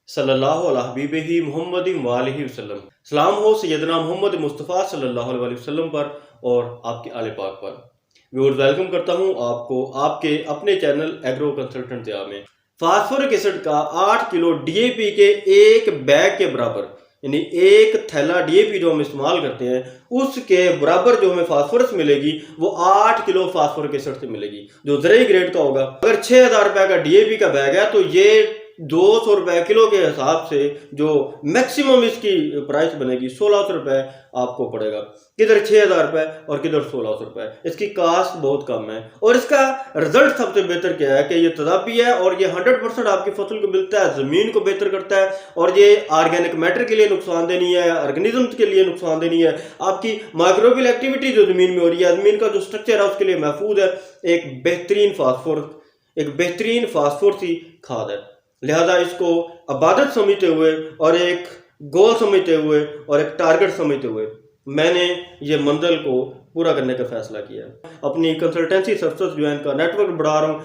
सल्लल्लाहु अलैहि हबीबिही मुहम्मदिन व आलिहि वसल्लम। सलाम हो सैयदना मोहम्मद मुस्तफ़ा सल्लल्लाहु अलैहि वसल्लम पर और आपके आले पाक पर। व्यूअर्स, वेलकम करता हूं आपको आपके अपने चैनल एग्रो कंसल्टेंट दिया में। फास्फोरिक एसिड का 8 किलो डीएपी के एक बैग के बराबर, यानी एक थैला डीएपी जो हम इस्तेमाल करते हैं उसके बराबर जो हमें फास्फोरस मिलेगी वो 8 किलो फास्फोरिक एसिड से मिलेगी, जो ज़रूरी ग्रेड का होगा। अगर 6000 रुपए का डीएपी का बैग है तो ये 200 रुपए किलो के हिसाब से जो मैक्सिमम इसकी प्राइस बनेगी 1600 रुपए आपको पड़ेगा। किधर 6000 रुपए और किधर 1600 रुपए। इसकी कास्ट बहुत कम है और इसका रिजल्ट सबसे बेहतर क्या है कि ये तदाबी है और ये 100% आपकी फसल को मिलता है, जमीन को बेहतर करता है और ये ऑर्गेनिक मैटर के लिए नुकसानदेह नहीं है, ऑर्गेनिज्म के लिए नुकसानदेह नहीं है। आपकी माइक्रोबियल एक्टिविटी जो जमीन में हो रही है, जमीन का जो स्ट्रक्चर है उसके लिए महफूज है। एक बेहतरीन फास्फोरस ही खाद है। लिहाजा इसको इबादत समझते हुए और एक गोल समझते हुए और एक टारगेट समझते हुए मैंने ये मंजिल को पूरा करने का फैसला किया। अपनी कंसल्टेंसी सर्विसेज जो है इनका नेटवर्क बढ़ा रहा हूँ।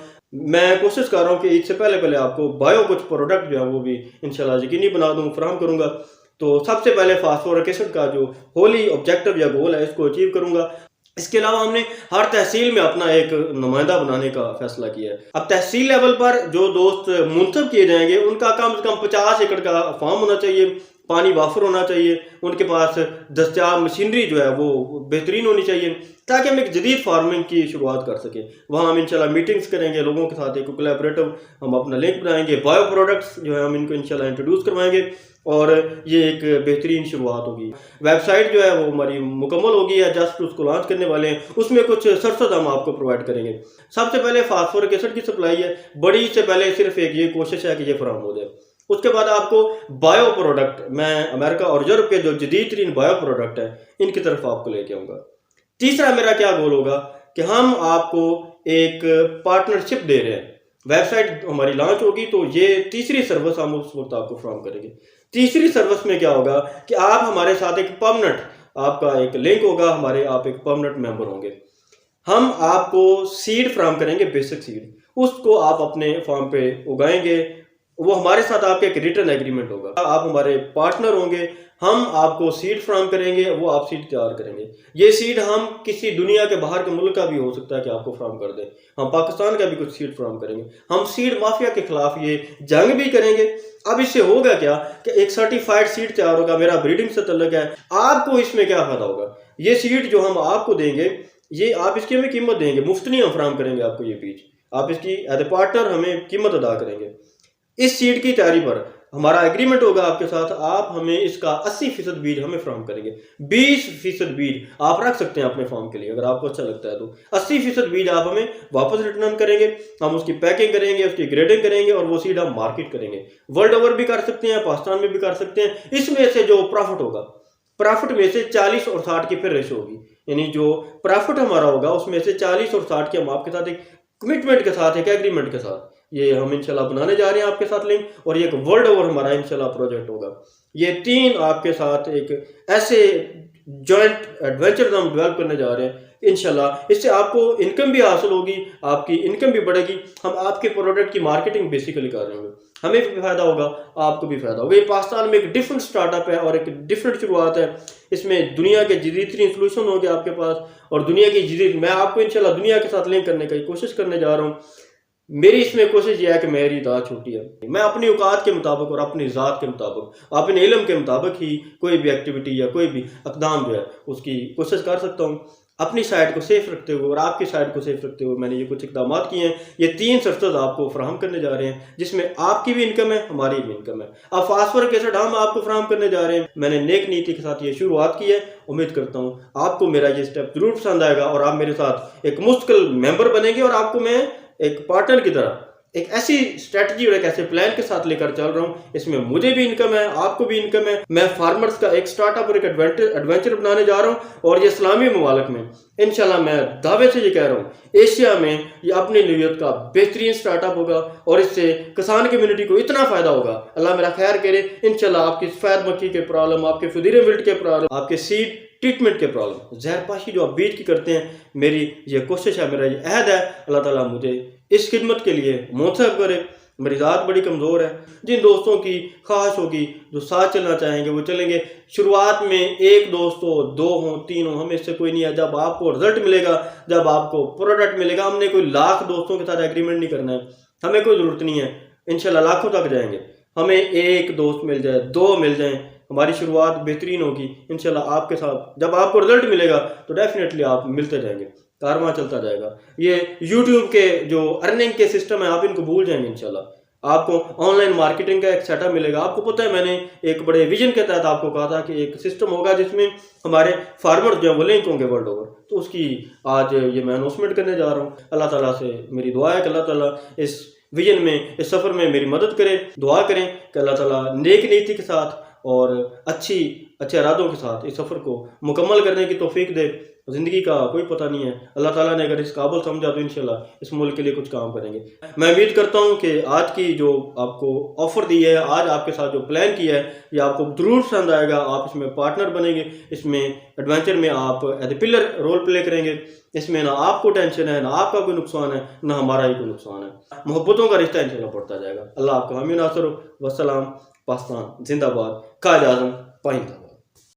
मैं कोशिश कर रहा हूँ कि इससे पहले आपको बायो कुछ प्रोडक्ट जो है वो भी इंशाल्लाह यकीनी बना दूँ, फराहम करूँगा। तो सबसे पहले फास्फोरिक एसिड का जो होली ऑब्जेक्टिव या गोल है इसको अचीव करूँगा। इसके अलावा हमने हर तहसील में अपना एक नुमाइंदा बनाने का फैसला किया है। अब तहसील लेवल पर जो दोस्त मुंतब किए जाएंगे उनका कम से कम 50 एकड़ का फार्म होना चाहिए, पानी वाफर होना चाहिए, उनके पास दस्तियाब मशीनरी जो है वो बेहतरीन होनी चाहिए ताकि हम एक जदीद फार्मिंग की शुरुआत कर सकें। वहाँ हम इंशाल्लाह मीटिंग्स करेंगे लोगों के साथ, एक कोलैबोरेटिव हम अपना लिंक बनाएंगे, बायो प्रोडक्ट्स जो है हम इनको इंशाल्लाह इंट्रोड्यूस करवाएंगे और ये एक बेहतरीन शुरुआत होगी। वेबसाइट जो है वो हमारी मुकम्मल होगी या जस्ट उसको लॉन्च करने वाले हैं, उसमें कुछ सर्विसेज हम आपको प्रोवाइड करेंगे। सबसे पहले फास्फोरिक एसिड की सप्लाई है, बड़ी से पहले सिर्फ एक ये कोशिश है कि ये फराहम हो जाए। उसके बाद आपको बायो प्रोडक्ट, मैं अमेरिका और यूरोप के जो जदीद तरीन बायो प्रोडक्ट है इनकी तरफ आपको लेके आऊँगा। तीसरा मेरा क्या गोल होगा कि हम आपको एक पार्टनरशिप दे रहे हैं। वेबसाइट हमारी लॉन्च होगी तो ये तीसरी सर्विस हम उस वक्त आपको फराहम करेंगे। तीसरी सर्विस में क्या होगा कि आप हमारे साथ एक परमानेंट, आपका एक लिंक होगा, हमारे आप एक परमानेंट मेंबर होंगे। हम आपको सीड फराहम करेंगे, बेसिक सीड, उसको आप अपने फार्म पे उगाएंगे। वो हमारे साथ आपका एक रिटर्न एग्रीमेंट होगा, आप हमारे पार्टनर होंगे। हम आपको सीड फराहम करेंगे, वो आप सीड तैयार करेंगे। ये सीड हम किसी दुनिया के बाहर के मुल्क का भी हो सकता है कि आपको फराहम कर दें, हम पाकिस्तान का भी कुछ सीड फराहम करेंगे। हम सीड माफिया के खिलाफ ये जंग भी करेंगे। अब इससे होगा क्या कि एक सर्टिफाइड सीड तैयार होगा, मेरा ब्रीडिंग से तल्लुक है। आपको इसमें क्या फायदा होगा, ये सीड जो हम आपको देंगे ये आप इसकी हमें कीमत देंगे, मुफ्त नहीं हम फराहम करेंगे आपको ये बीज, आप इसकी एज ए पार्टनर हमें कीमत अदा करेंगे। इस सीड की तैयारी पर हमारा एग्रीमेंट होगा आपके साथ, आप हमें इसका 80% बीज हमें फराहम करेंगे। 20% बीज आप रख सकते हैं अपने फार्म के लिए अगर आपको अच्छा लगता है तो। 80% बीज आप हमें वापस रिटर्न करेंगे, हम उसकी पैकिंग करेंगे, उसकी ग्रेडिंग करेंगे और वो सीड हम मार्केट करेंगे। वर्ल्ड ओवर भी कर सकते हैं, पाकिस्तान में भी कर सकते हैं। इसमें से जो प्रॉफिट होगा, प्रॉफिट में से 40 और 60 की फिर रेशो होगी, यानी जो प्रॉफिट हमारा होगा उसमें से 40 और 60 की हम आपके साथ एक कमिटमेंट के साथ, एक एग्रीमेंट के साथ ये हम इंशाल्लाह बनाने जा रहे हैं आपके साथ लिंक, और ये एक वर्ल्ड ओवर हमारा इंशाल्लाह प्रोजेक्ट होगा। ये 3 आपके साथ एक ऐसे जॉइंट एडवेंचर हम डेवलप करने जा रहे हैं इंशाल्लाह। इससे आपको इनकम भी हासिल होगी, आपकी इनकम भी बढ़ेगी। हम आपके प्रोडक्ट की मार्केटिंग बेसिकली कर रहे होंगे, हमें भी फायदा होगा, आपको भी फायदा होगा। ये पाकिस्तान में एक डिफरेंट स्टार्टअप है और एक डिफरेंट शुरुआत है। इसमें दुनिया के जदीद तरीन सोल्यूशन होंगे आपके पास और दुनिया की जदीद, मैं आपको इंशाल्लाह दुनिया के साथ लिंक करने की कोशिश करने जा रहा हूँ। मेरी इसमें कोशिश यह है कि मेरी दात छोटी है, मैं अपनी औकात के मुताबिक और अपनी ज़ात के मुताबिक, अपने इल्म के मुताबिक ही कोई भी एक्टिविटी या कोई भी इक़दाम जो है उसकी कोशिश कर सकता हूँ। अपनी साइड को सेफ रखते हुए और आपकी साइड को सेफ रखते हुए मैंने ये कुछ इक़दाम किए हैं। ये 3 सर्विसेज आपको फराहम करने जा रहे हैं जिसमें आपकी भी इनकम है, हमारी भी इनकम है। अब फास्फोरिक एसिड हम आपको फराहम करने जा रहे हैं। मैंने नेक नीति के साथ ये शुरुआत की है। उम्मीद करता हूँ आपको मेरा ये स्टेप जरूर पसंद आएगा और आप मेरे साथ एक मुस्तकिल मेंबर बनेंगे और आपको मैं एक पार्टनर की तरह एक ऐसी स्ट्रेटजी और एक ऐसे प्लान के साथ लेकर चल रहा हूँ। इसमें मुझे भी इनकम है, आपको भी इनकम है। मैं फार्मर्स का एक स्टार्टअप और एक एडवेंचर बनाने जा रहा हूँ और ये इस्लामी ममालिक में इंशाल्लाह मैं दावे से ये कह रहा हूँ, एशिया में ये अपनी नौयत का बेहतरीन स्टार्टअप होगा और इससे किसान कम्युनिटी को इतना फायदा होगा, अल्लाह मेरा खैर करे। इंशाल्लाह आपकी सफेद मक्खी के प्रॉब्लम, आपके फुदीरे विल्ट के प्रॉब्लम, आपके सीड ट्रीटमेंट के प्रॉब्लम, जहरपाशी जो आप बीज की करते हैं, मेरी ये कोशिश है, मेरा ये अहद है, अल्लाह ताला मुझे इस खिदमत के लिए मुनसब करे। मेरी ज़ात बड़ी कमज़ोर है। जिन दोस्तों की ख्वाहिश होगी, जो साथ चलना चाहेंगे, वो चलेंगे। शुरुआत में एक दोस्त हो, 2 हों, 3 हों, हमें इससे कोई नहीं है। जब आपको रिजल्ट मिलेगा, जब आपको प्रोडक्ट मिलेगा, हमने कोई लाख दोस्तों के साथ एग्रीमेंट नहीं करना है, हमें कोई ज़रूरत नहीं है। इंशाल्लाह लाखों तक जाएंगे। हमें एक दोस्त मिल जाए, 2 मिल जाएं, हमारी शुरुआत बेहतरीन होगी। इंशाल्लाह आपके साथ जब आपको रिजल्ट मिलेगा तो डेफिनेटली आप मिलते जाएंगे, कारवां चलता जाएगा। ये यूट्यूब के जो अर्निंग के सिस्टम है, आप इनको भूल जाएंगे। इंशाल्लाह आपको ऑनलाइन मार्केटिंग का एक सेटअप मिलेगा। आपको पता है, मैंने एक बड़े विजन के तहत आपको कहा था कि एक सिस्टम होगा जिसमें हमारे फार्मर जो है वो लिंक होंगे वर्ल्ड ओवर। तो उसकी आज ये मैं अनाउंसमेंट करने जा रहा हूँ। अल्लाह ताला से मेरी दुआ है कि अल्लाह ताला इस विजन में, इस सफ़र में मेरी मदद करे। दुआ करें कि अल्लाह ताला नेक नीति के साथ और अच्छे इरादों के साथ इस सफ़र को मुकम्मल करने की तौफीक दे। ज़िंदगी का कोई पता नहीं है, अल्लाह ताला ने अगर इस काबिल समझा तो इंशाल्लाह इस मुल्क के लिए कुछ काम करेंगे। मैं उम्मीद करता हूँ कि आज की जो आपको ऑफ़र दी है, आज आपके साथ जो प्लान किया है, ये आपको ज़रूर पसंद आएगा। आप इसमें पार्टनर बनेंगे, इसमें एडवेंचर में आप as a pillar role play करेंगे। इसमें ना आपको टेंशन है, ना आपका कोई नुकसान है, ना हमारा ही कोई नुकसान है। मोहब्बतों का रिश्ता इंशाल्लाह बढ़ता जाएगा। अल्लाह आपका हामी नासर हो। वस्सलाम। पाकिस्तान जिंदाबाद। कायद आज़म पाइंदा।